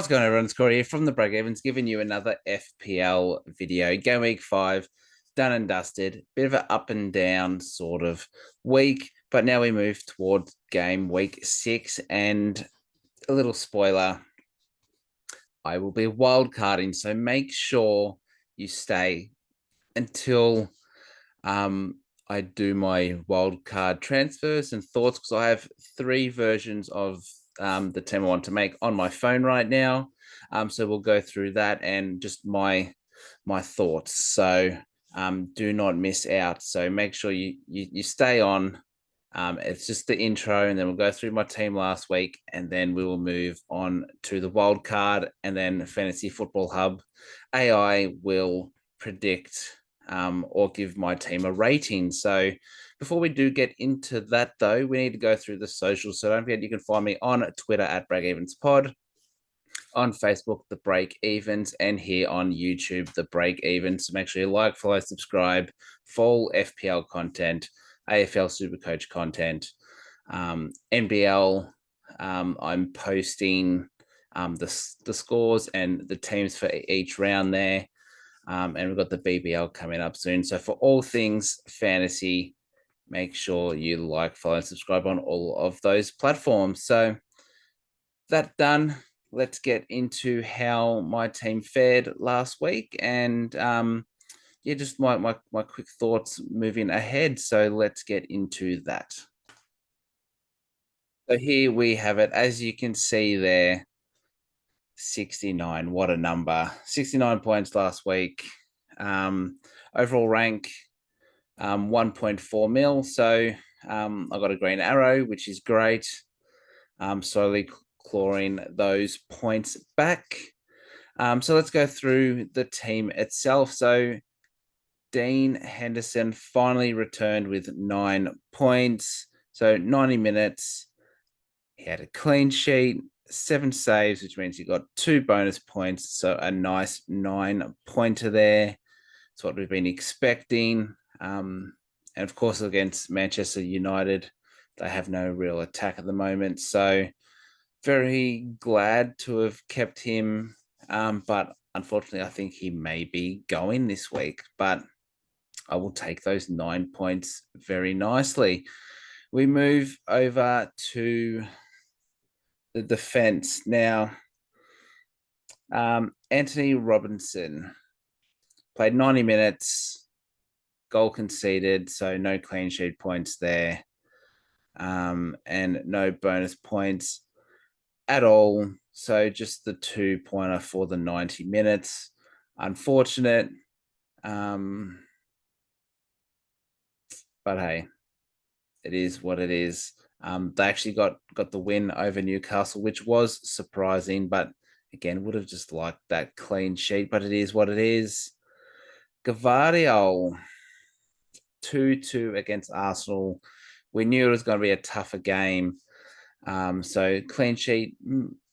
What's going on, everyone? It's Corey here from the Break Evens, giving you another FPL video. Game week 5, done and dusted. Bit of an up and down sort of week, but now we move towards game week 6. And a little spoiler, I will be wildcarding, so make sure you stay until I do my wildcard transfers and thoughts, because I have 3 versions of the team I want to make on my phone right now. So we'll go through that and just my thoughts. So do not miss out. So make sure you stay on. It's just the intro, and then we'll go through my team last week, and then we will move on to the wild card, and then Fantasy Football Hub. AI will predict or give my team a rating. So before we do get into that, though, we need to go through the socials. So don't forget, you can find me on Twitter at BreakEvensPod, on Facebook, The Break Evens, and here on YouTube, The Break Evens. So make sure you like, follow, subscribe, full FPL content, AFL Supercoach content, NBL. I'm posting the scores and the teams for each round there. And we've got the BBL coming up soon. So for all things fantasy, make sure you like, follow, and subscribe on all of those platforms. So that done, let's get into how my team fared last week, and yeah, just my quick thoughts moving ahead. So let's get into that. So here we have it. As you can see there, 69. What a number. 69 points last week. Overall rank, 1.4 mil. So I got a green arrow, which is great. Slowly clawing those points back. So let's go through the team itself. So Dean Henderson finally returned with 9 points. So 90 minutes. He had a clean sheet, 7 saves, which means he got 2 bonus points. So a nice 9-pointer there. It's what we've been expecting. And of course, against Manchester United, they have no real attack at the moment. So very glad to have kept him. But unfortunately, I think he may be going this week. But I will take those 9 points very nicely. We move over to the defense now. Anthony Robinson played 90 minutes, goal conceded, so no clean sheet points there, and no bonus points at all. So just the 2-pointer for the 90 minutes. Unfortunate. But hey, it is what it is. They actually got the win over Newcastle, which was surprising, but again, would have just liked that clean sheet, but it is what it is. Gavardio, 2-2 against Arsenal. We knew it was going to be a tougher game. So clean sheet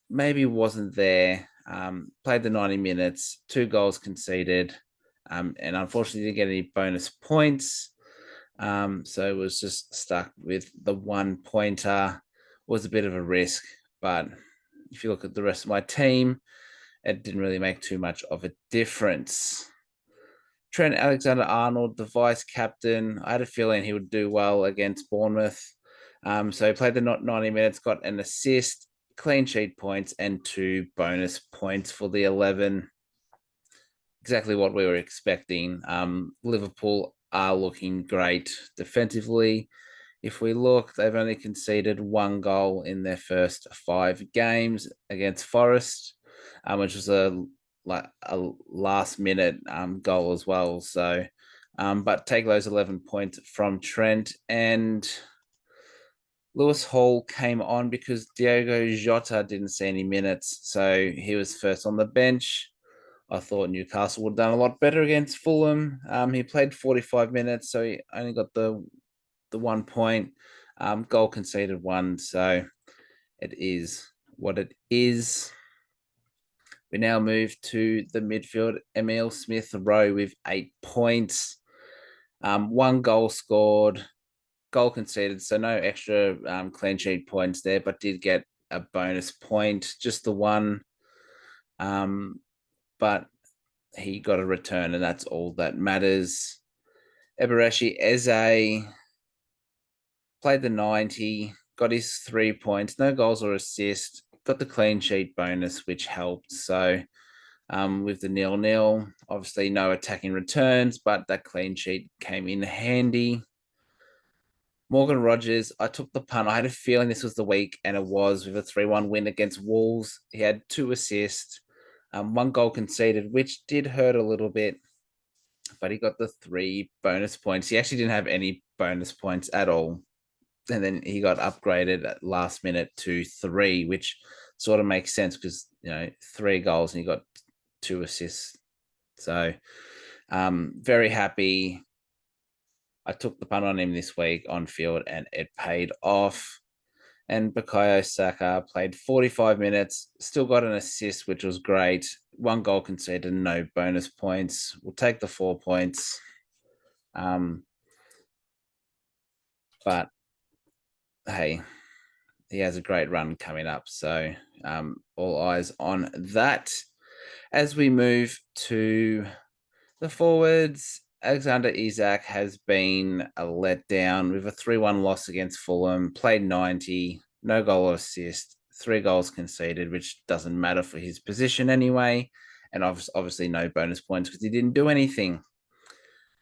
maybe wasn't there. Played the 90 minutes, 2 goals conceded, and unfortunately didn't get any bonus points. So it was just stuck with the 1-pointer. Was a bit of a risk, but if you look at the rest of my team, it didn't really make too much of a difference. Trent Alexander-Arnold, the vice captain, I had a feeling he would do well against Bournemouth. So he played the 90 minutes, got an assist, clean sheet points, and 2 bonus points for the 11. Exactly what we were expecting. Liverpool are looking great defensively. If we look, they've only conceded 1 goal in their first 5 games against Forest, which was a last-minute goal as well. So, but take those 11 points from Trent, and Lewis Hall came on because Diogo Jota didn't see any minutes, so he was first on the bench. I thought Newcastle would have done a lot better against Fulham. He played 45 minutes, so he only got the 1 point. Goal conceded 1, so it is what it is. We now move to the midfield. Emile Smith-Rowe with 8 points. 1 goal scored, goal conceded, so no extra clean sheet points there, but did get a bonus point, just the 1. But he got a return, and that's all that matters. Eberechi Eze played the 90, got his 3 points, no goals or assists, got the clean sheet bonus, which helped. So with the 0-0, obviously no attacking returns, but that clean sheet came in handy. Morgan Rogers, I took the punt. I had a feeling this was the week, and it was, with a 3-1 win against Wolves. He had 2 assists, 1 goal conceded, which did hurt a little bit, but he got the 3 bonus points. He actually didn't have any bonus points at all. And then he got upgraded at last minute to 3, which sort of makes sense because, 3 goals and he got 2 assists. So very happy. I took the punt on him this week on field, and it paid off. And Bukayo Saka played 45 minutes, still got an assist, which was great. 1 goal conceded, no bonus points. We'll take the 4 points. But hey, he has a great run coming up. So all eyes on that. As we move to the forwards, Alexander Isak has been a letdown with a 3-1 loss against Fulham, played 90, no goal or assist, 3 goals conceded, which doesn't matter for his position anyway. And obviously no bonus points because he didn't do anything.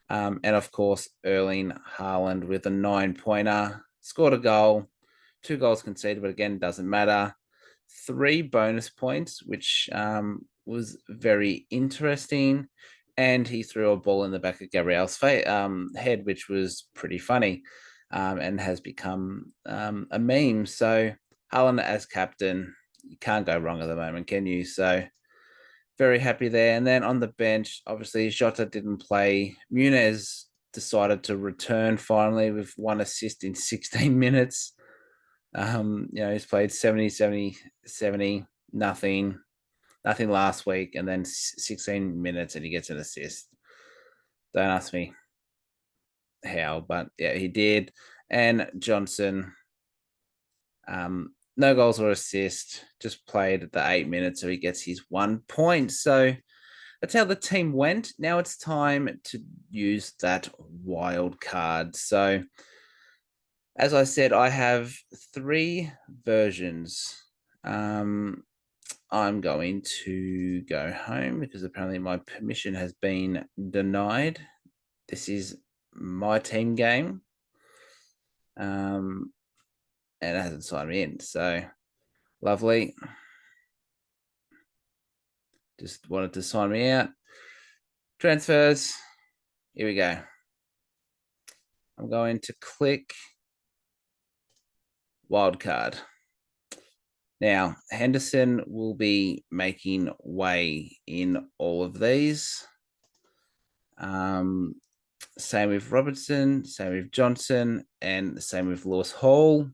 And of course, Erling Haaland with a 9-pointer, scored a goal, 2 goals conceded, but again, doesn't matter. 3 bonus points, which was very interesting. And he threw a ball in the back of Gabriel's head, which was pretty funny, and has become a meme. So Haaland as captain, you can't go wrong at the moment, can you? So very happy there. And then on the bench, obviously Jota didn't play. Muniz decided to return finally with 1 assist in 16 minutes. He's played 70, nothing last week, and then 16 minutes and he gets an assist. Don't ask me how, but yeah, he did. And Johnson, no goals or assist, just played the 8 minutes, so he gets his 1 point. So that's how the team went. Now it's time to use that wild card. So as I said, I have 3 versions. I'm going to go home because apparently my permission has been denied. This is my team game. And it hasn't signed me in. So lovely. Just wanted to sign me out. Transfers. Here we go. I'm going to click wildcard. Now, Henderson will be making way in all of these. Same with Robertson, same with Johnson, and the same with Lewis Hall.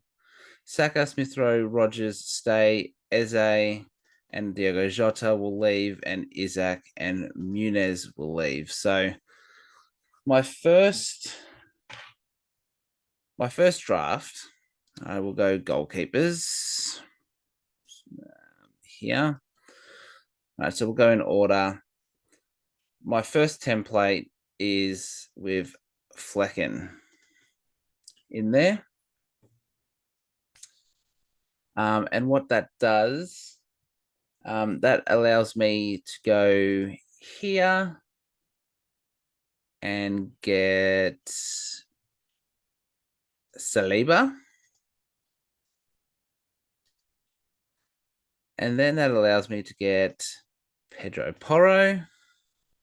Saka, Smith Rowe, Rogers stay. Eze and Diogo Jota will leave, and Isak and Muniz will leave. So my first draft, I will go goalkeepers here. All right, so we'll go in order. My first template is with Flecken in there. And what that does, that allows me to go here and get Saliba. And then that allows me to get Pedro Porro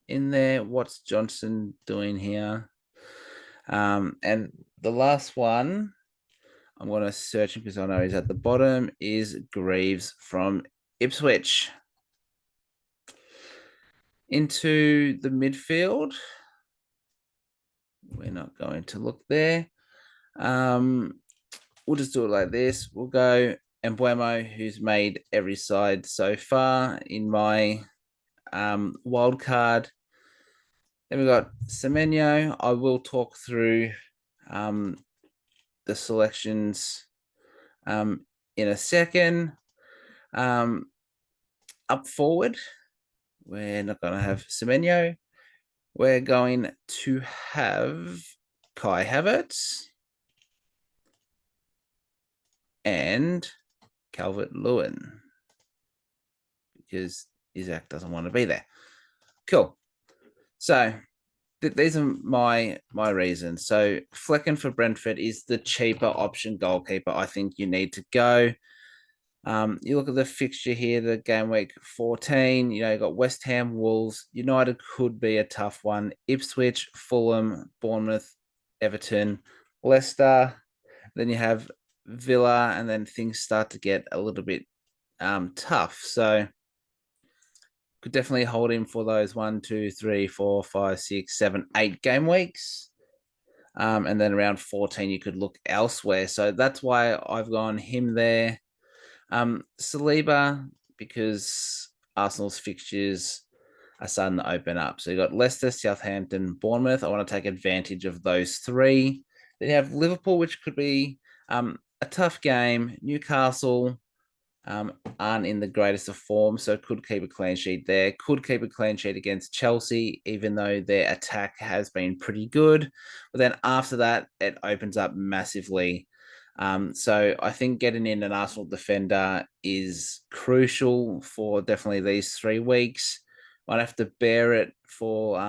in there. What's Johnson doing here? And the last one, I'm going to search him because I know he's at the bottom, is Greaves from Ipswich. Into the midfield. We're not going to look there. We'll just do it like this. We'll go Embuemo, who's made every side so far in my wild card. Then we've got Semenyo. I will talk through the selections in a second. up forward, we're not going to have Semenyo. We're going to have Kai Havertz and Calvert-Lewin because Isaac doesn't want to be there. Cool. So these are my reasons. So Flecken for Brentford is the cheaper option goalkeeper. I think you need to go. You look at the fixture here, the game week 14, you got West Ham, Wolves, United could be a tough one, Ipswich, Fulham, Bournemouth, Everton, Leicester. Then you have Villa, and then things start to get a little bit tough. So could definitely hold him for those 1, 2, 3, 4, 5, 6, 7, 8 game weeks. And then around 14, you could look elsewhere. So that's why I've gone him there. Saliba, because Arsenal's fixtures are starting to open up. So you got Leicester, Southampton, Bournemouth. I want to take advantage of those three. Then you have Liverpool, which could be a tough game. Newcastle aren't in the greatest of form, so could keep a clean sheet there. Could keep a clean sheet against Chelsea, even though their attack has been pretty good. But then after that, it opens up massively. So I think getting in an Arsenal defender is crucial for definitely these 3 weeks. Might have to bear it for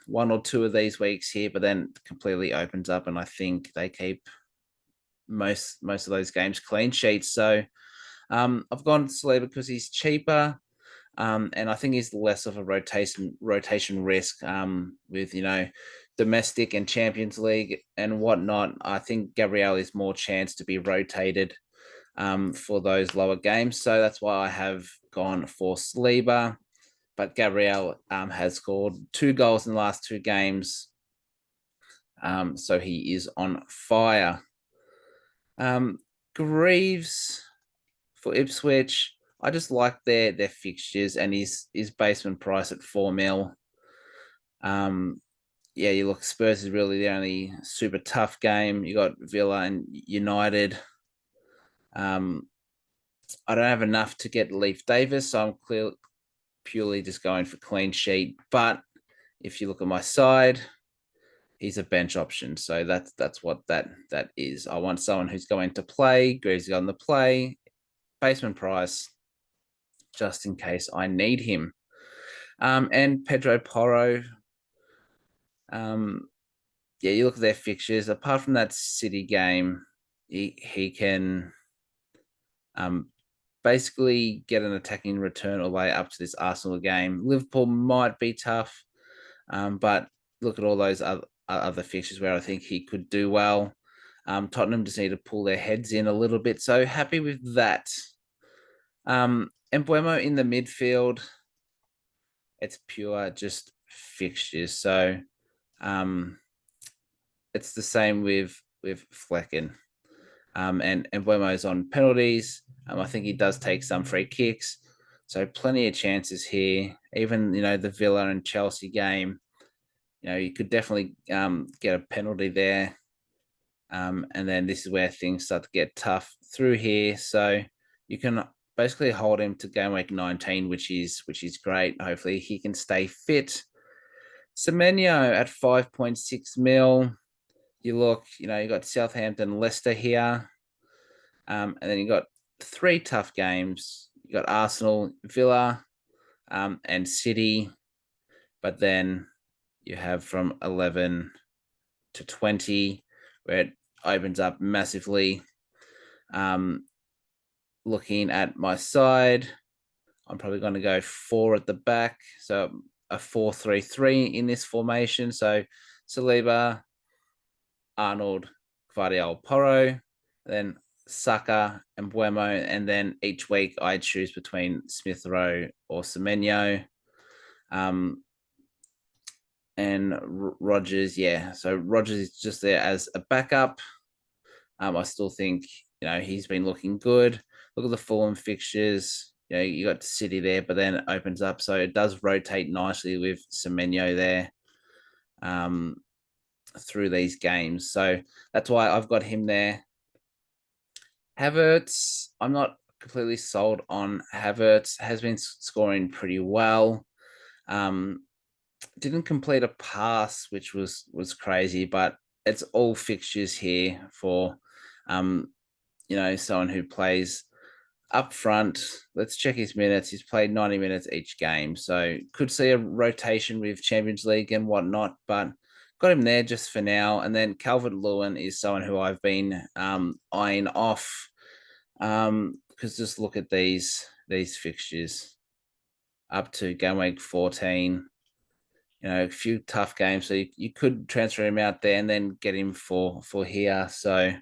1 or 2 of these weeks here, but then completely opens up, and I think they keep most of those games clean sheets. So I've gone Saliba because he's cheaper, and I think he's less of a rotation risk with domestic and Champions League and whatnot. I think Gabriel is more chance to be rotated for those lower games, so that's why I have gone for Saliba. But Gabriel has scored 2 goals in the last 2 games, so he is on fire. Greaves for Ipswich, I just like their fixtures and his basement price at 4 mil. Yeah, you look, Spurs is really the only super tough game. You got Villa and United. I don't have enough to get Leif Davis, so I'm purely just going for clean sheet. But if you look at my side, he's a bench option, so that's what that is. I want someone who's going to play. Greaves on the play, basement price, just in case I need him. And Pedro Porro. Yeah, you look at their fixtures. Apart from that City game, he can basically get an attacking return all the way up to this Arsenal game. Liverpool might be tough, but look at all those other fixtures where I think he could do well. Tottenham just need to pull their heads in a little bit, so happy with that. Embuemo in the midfield, it's pure just fixtures. So it's the same with Flecken. And Embuemo's on penalties. I think he does take some free kicks. So plenty of chances here. Even, the Villa and Chelsea game, you could definitely get a penalty there. And then this is where things start to get tough through here. So you can basically hold him to game week 19, which is great. Hopefully he can stay fit. Semenyo at 5.6 mil. You look, you got Southampton, Leicester here. And then you got 3 tough games. You got Arsenal, Villa, and City. But then you have from 11 to 20, where it opens up massively. Looking at my side, I'm probably going to go 4 at the back. So a 4-3-3 in this formation. So Saliba, Arnold, Gvardiol, Porro, then Saka and Buemo, and then each week I choose between Smith Rowe or Semenyo. And Rodgers, yeah. So Rodgers is just there as a backup. I still think, he's been looking good. Look at the Fulham fixtures. You got City there, but then it opens up. So it does rotate nicely with Semenyo there through these games. So that's why I've got him there. Havertz, I'm not completely sold on Havertz. Has been scoring pretty well. Um, didn't complete a pass, which was crazy, but it's all fixtures here for someone who plays up front. Let's check his minutes. He's played 90 minutes each game, so could see a rotation with Champions League and whatnot, but got him there just for now. And then Calvert-Lewin is someone who I've been eyeing off, because just look at these fixtures up to game week 14. A few tough games, so you could transfer him out there and then get him for here. So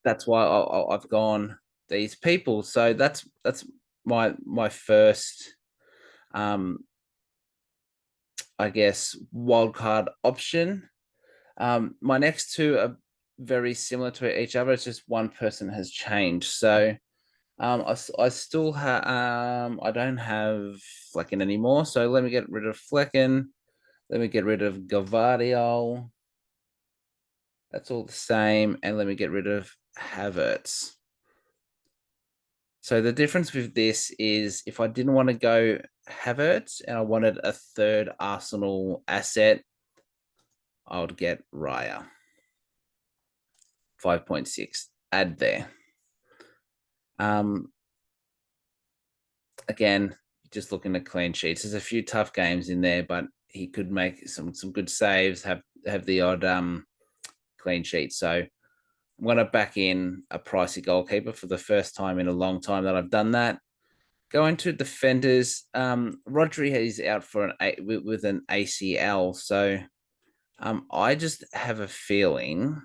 that's why I've gone these people. So that's my first, I guess, wildcard option. My next two are very similar to each other. It's just one person has changed. So I still have I don't have Flecken anymore. So let me get rid of Flecken. Let me get rid of Gavardiol. That's all the same. And let me get rid of Havertz. So the difference with this is if I didn't want to go Havertz and I wanted a third Arsenal asset, I would get Raya. 5.6. Add there. Again, just looking at clean sheets. There's a few tough games in there, but he could make some good saves, have the odd clean sheet. So I'm going to back in a pricey goalkeeper for the first time in a long time that I've done that. Going to defenders, Rodri is out for with an ACL, so I just have a feeling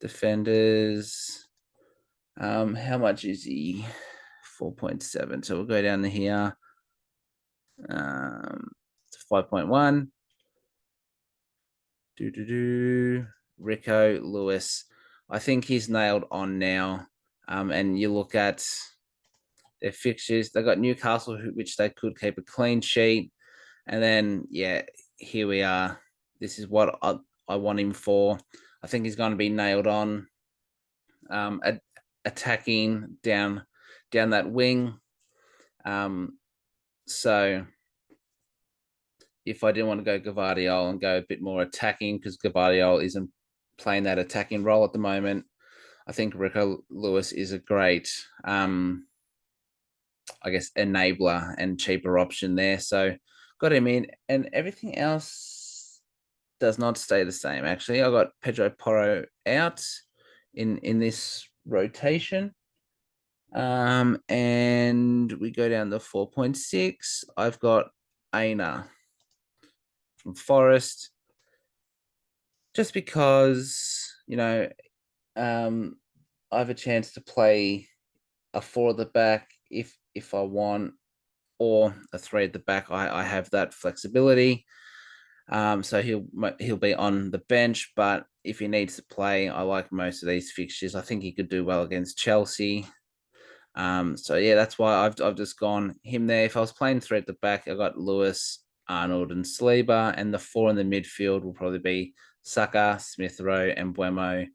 defenders. How much is he? 4.7. So we'll go down to here. 5.1. Rico Lewis. I think he's nailed on now. And you look at their fixtures. They got Newcastle, which they could keep a clean sheet. And then, yeah, here we are. This is what I want him for. I think he's going to be nailed on. Attacking down that wing. So if I didn't want to go Gavardiol and go a bit more attacking, because Gavardiol isn't playing that attacking role at the moment, I think Rico Lewis is a great, I guess, enabler and cheaper option there. So got him in, and everything else does not stay the same. Actually, I got Pedro Porro out in this rotation. And we go down to 4.6. I've got Aina from Forest, just because I have a chance to play a 4 at the back if I want, or a 3 at the back. I have that flexibility. So he'll be on the bench, but if he needs to play, I like most of these fixtures. I think he could do well against Chelsea. So yeah, that's why I've just gone him there. If I was playing 3 at the back, I got Lewis, Arnold, and Saliba, and the 4 in the midfield will probably be Saka, Smith Rowe, and Buemo.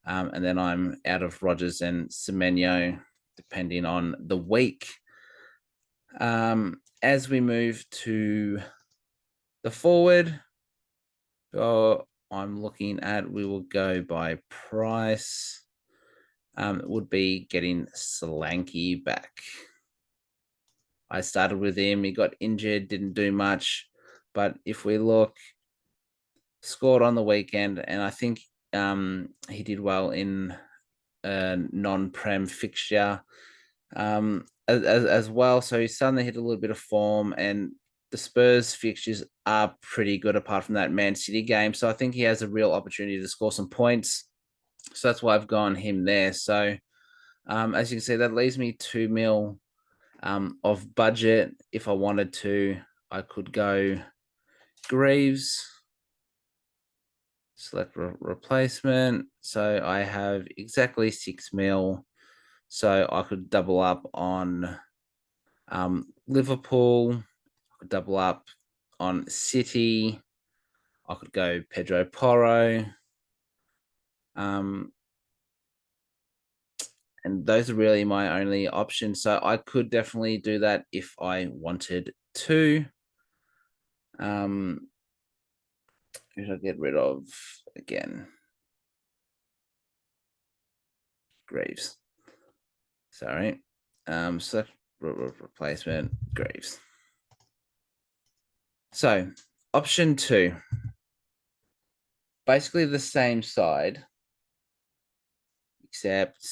And then I'm out of Rodgers and Semenyo, depending on the week. As we move to the forward, I'm looking at, we will go by price. It would be getting Solanke back. I started with him. He got injured, didn't do much. But if we look, scored on the weekend, and I think he did well in a non-prem fixture as well. So he's suddenly hit a little bit of form, and the Spurs fixtures are pretty good apart from that Man City game. So I think he has a real opportunity to score some points. So that's why I've gone him there. So as you can see, that leaves me 2 mil of budget. If I wanted to, I could go Greaves, select replacement. So I have exactly 6 mil. So I could double up on Liverpool. I could double up on City. I could go Pedro Porro. And those are really my only options. So I could definitely do that if I wanted to. Who should I get rid of again? Graves. Sorry. So replacement Graves. So option 2. Basically the same side, except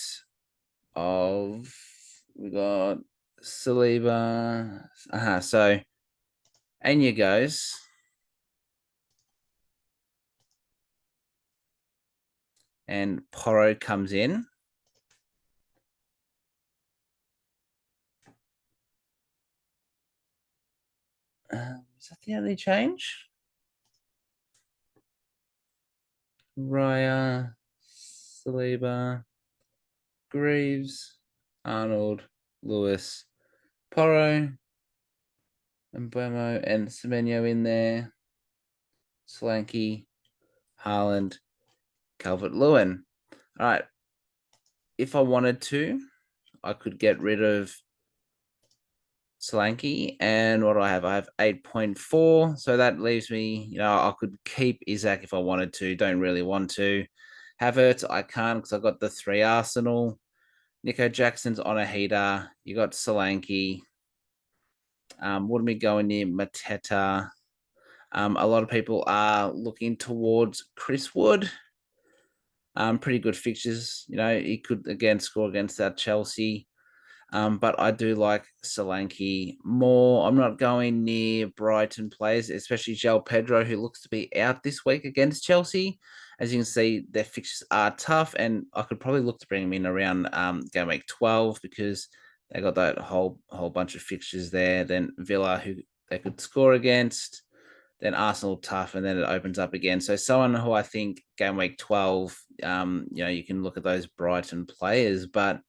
of we got Saliba. So Anya goes. And Porro comes in. Is that the only change? Raya, Saliba, Greaves, Arnold, Lewis, Porro, and Buemo and Semenyo in there. Solanke, Haaland, Calvert-Lewin. All right. If I wanted to, I could get rid of Solanke. And what do I have? I have 8.4. So that leaves me, I could keep Isaac if I wanted to. Don't really want to. Havertz, I can't because I've got the 3 Arsenal. Nico Jackson's on a heater. You got Solanke. Wouldn't be going near Mateta. A lot of people are looking towards Chris Wood. Pretty good fixtures. He could again score against that Chelsea. But I do like Solanke more. I'm not going near Brighton players, especially João Pedro, who looks to be out this week against Chelsea. As you can see, their fixtures are tough, and I could probably look to bring him in around Gameweek 12 because they got that whole bunch of fixtures there. Then Villa, who they could score against. Then Arsenal tough, and then it opens up again. So someone who I think Gameweek 12, you can look at those Brighton players, but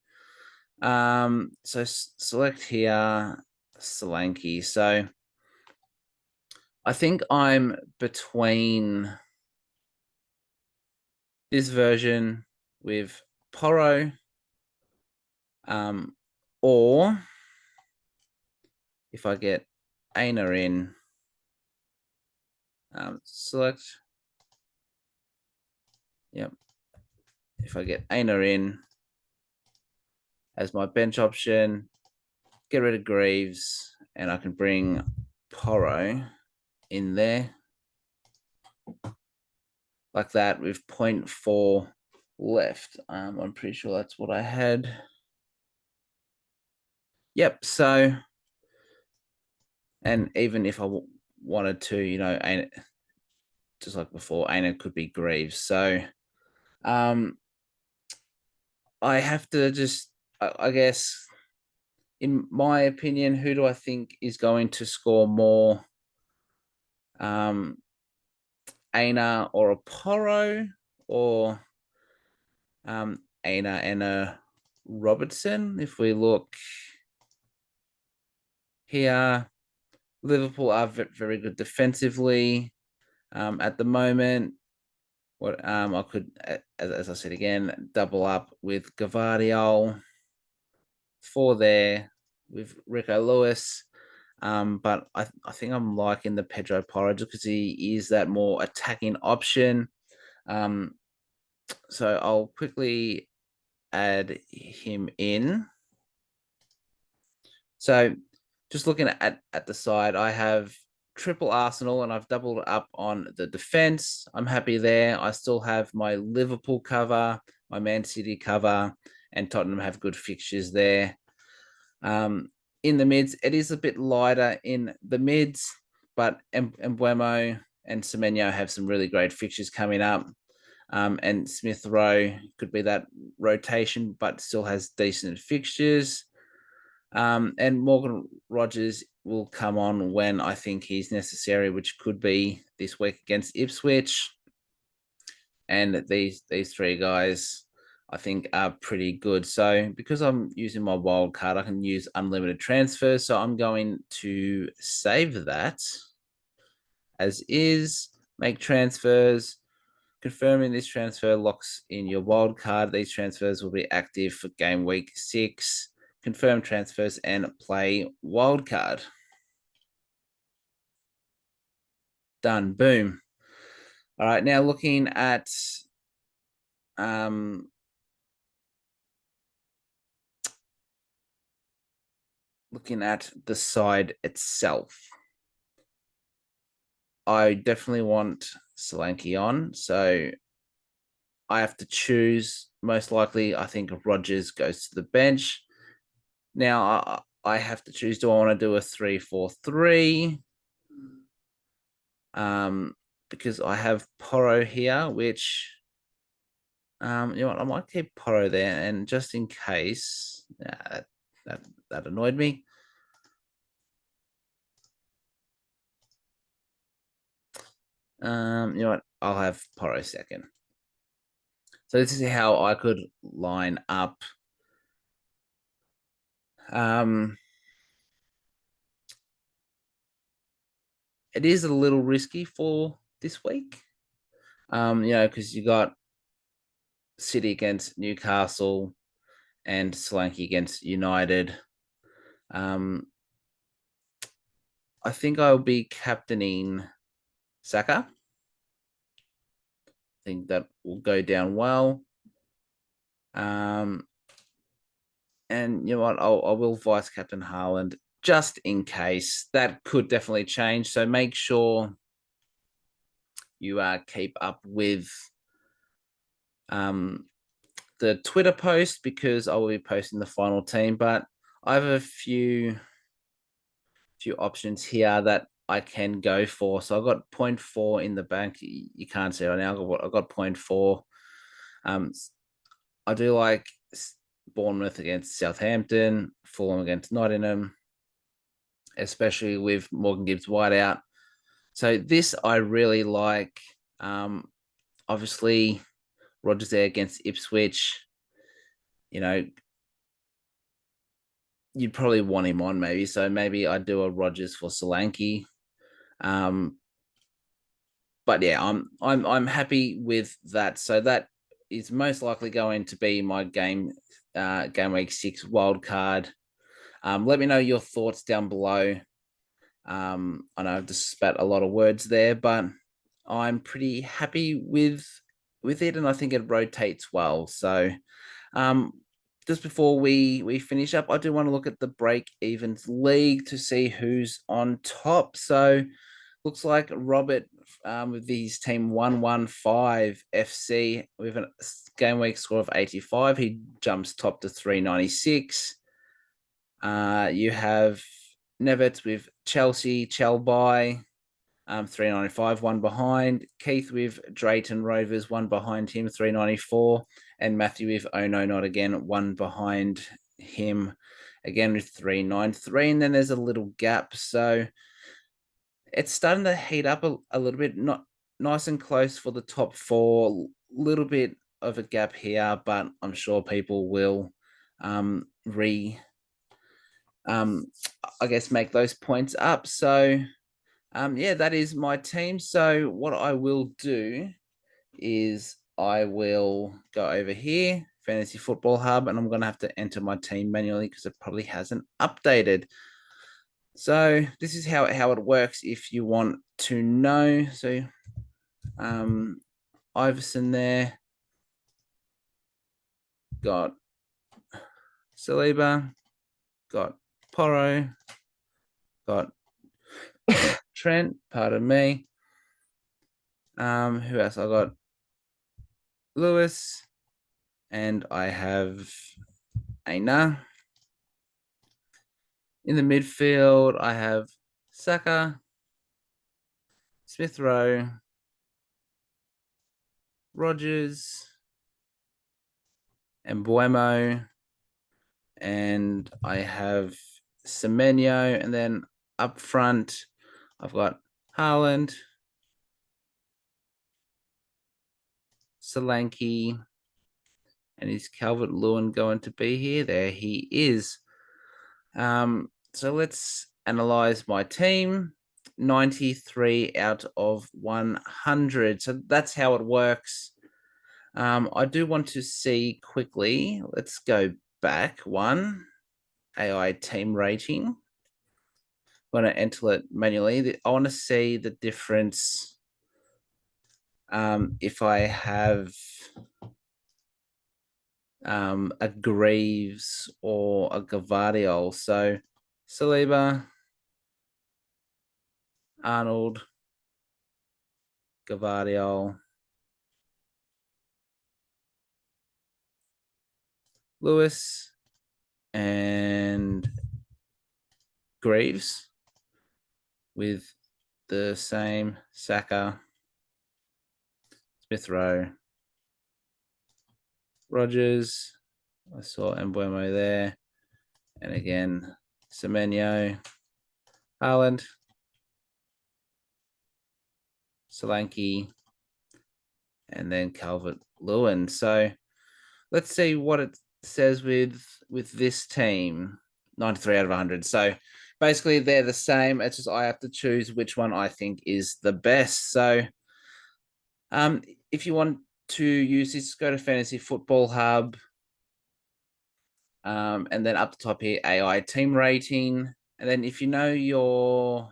so select here Solanke. So I think I'm between this version with Porro, or if I get Aina in, select. Yep. If I get Aina in as my bench option, get rid of Greaves, and I can bring Porro in there like that with 0.4 left. I'm pretty sure that's what I had. Yep. So, and even if I wanted to, just like before, Aina could be Greaves. So, I have to just, I guess, in my opinion, who do I think is going to score more? Aina or a Porro, or Aina and a Robertson? If we look here, Liverpool are very good defensively at the moment. What I could, as I said again, double up with Gavardiol for there with Rico Lewis. But I think I'm liking the Pedro Porro just because he is that more attacking option. So I'll quickly add him in. So just looking at the side, I have triple Arsenal and I've doubled up on the defense. I'm happy there. I still have my Liverpool cover, my Man City cover, and Tottenham have good fixtures there. In the mids, it is a bit lighter in the mids, but Embuemo and Semenyo have some really great fixtures coming up. And Smith Rowe could be that rotation, but still has decent fixtures. And Morgan Rogers will come on when I think he's necessary, which could be this week against Ipswich. And these 3 guys, I think, are pretty good. So because I'm using my wild card, I can use unlimited transfers. So I'm going to save that as is, make transfers. Confirming this transfer locks in your wild card. These transfers will be active for game week 6. Confirm transfers and play wildcard. Done. Boom. All right, now looking at the side itself. I definitely want Solanke on, so I have to choose. Most likely, I think Rogers goes to the bench. Now, I have to choose. Do I want to do a 3-4-3? Because I have Porro here, which you know what, I might keep Porro there, and just in case, that annoyed me. You know what, I'll have Porro second. So this is how I could line up. It is a little risky for this week. Because you got City against Newcastle and Solanke against United. I think I'll be captaining Saka. I think that will go down well. And you know what? I will vice captain Haaland just in case. That could definitely change. So make sure you keep up with the Twitter post, because I will be posting the final team. But I have a few options here that I can go for. So I've got 0.4 in the bank. You can't see it right now. I've got 0.4. I do like Bournemouth against Southampton, Fulham against Nottingham, especially with Morgan Gibbs wide out. So this I really like. Obviously, Rogers there against Ipswich. You know, you'd probably want him on maybe. So maybe I do a Rogers for Solanke. But yeah, I'm happy with that. So that is most likely going to be my game week 6 wild card. Let me know your thoughts down below. I know I've just spat a lot of words there, but I'm pretty happy with it, and I think it rotates well. So just before we finish up, I do want to look at the break evens league to see who's on top. So looks like Robert with his team 115 FC with a game week score of 85. He jumps top to 396. You have Nevitz with Chelsea, Chelby, 395, one behind. Keith with Drayton Rovers, one behind him, 394. And Matthew with Oh No Not Again, one behind him, again with 393. And then there's a little gap. So it's starting to heat up a little bit, not nice and close for the top 4. Little bit of a gap here, but I'm sure people will I guess make those points up. So yeah, that is my team. So what I will do is I will go over here, Fantasy Football Hub, and I'm going to have to enter my team manually because it probably hasn't updated. So this is how it works if you want to know. So Iverson there, got Saliba, got Porro, got Trent, pardon me. Who else? I got Lewis, and I have Aina. In the midfield, I have Saka, Smith Rowe, Rogers, and Buemo, and I have Semenyo, and then up front, I've got Haaland, Solanke, and is Calvert-Lewin going to be here? There he is. So let's analyze my team. 93 out of 100. So that's how it works. I do want to see quickly. Let's go back one. AI team rating. I'm going to enter it manually. I want to see the difference if I have a Greaves or a Gvardiol. So Saliba, Arnold, Gvardiol, Lewis, and Greaves with the same Saka, Smith Rowe, Rogers. I saw Embuemo there. And again, Semenyo, Haaland, Solanke, and then Calvert-Lewin. So let's see what it says with this team. 93 out of 100. So basically they're the same. It's just I have to choose which one I think is the best. So if you want to use this, go to Fantasy Football Hub. And then up the top here, AI team rating. And then if you know your,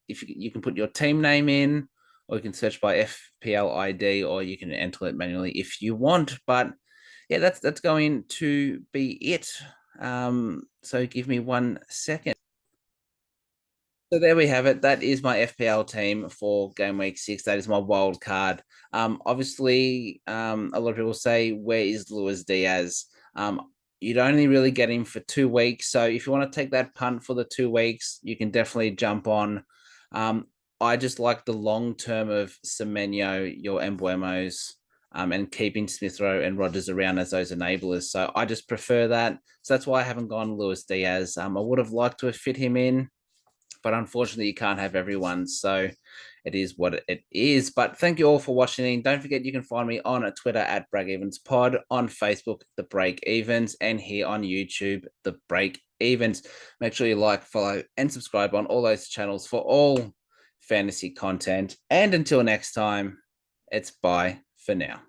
if you can put your team name in, or you can search by FPL ID, or you can enter it manually if you want. But yeah, that's going to be it. So give me 1 second. So there we have it. That is my FPL team for game week 6. That is my wild card. Obviously, a lot of people say, where is Luis Diaz? You'd only really get him for 2 weeks. So if you want to take that punt for the 2 weeks, you can definitely jump on. I just like the long term of Semenyo, your Embuemos, and keeping Smith Rowe and Rogers around as those enablers. So I just prefer that. So that's why I haven't gone Luis Diaz. I would have liked to have fit him in, but unfortunately you can't have everyone. So it is what it is. But thank you all for watching. Don't forget you can find me on Twitter at BreakEvensPod, on Facebook, The Break Evens, and here on YouTube, The Break Evens. Make sure you like, follow, and subscribe on all those channels for all fantasy content. And until next time, it's bye for now.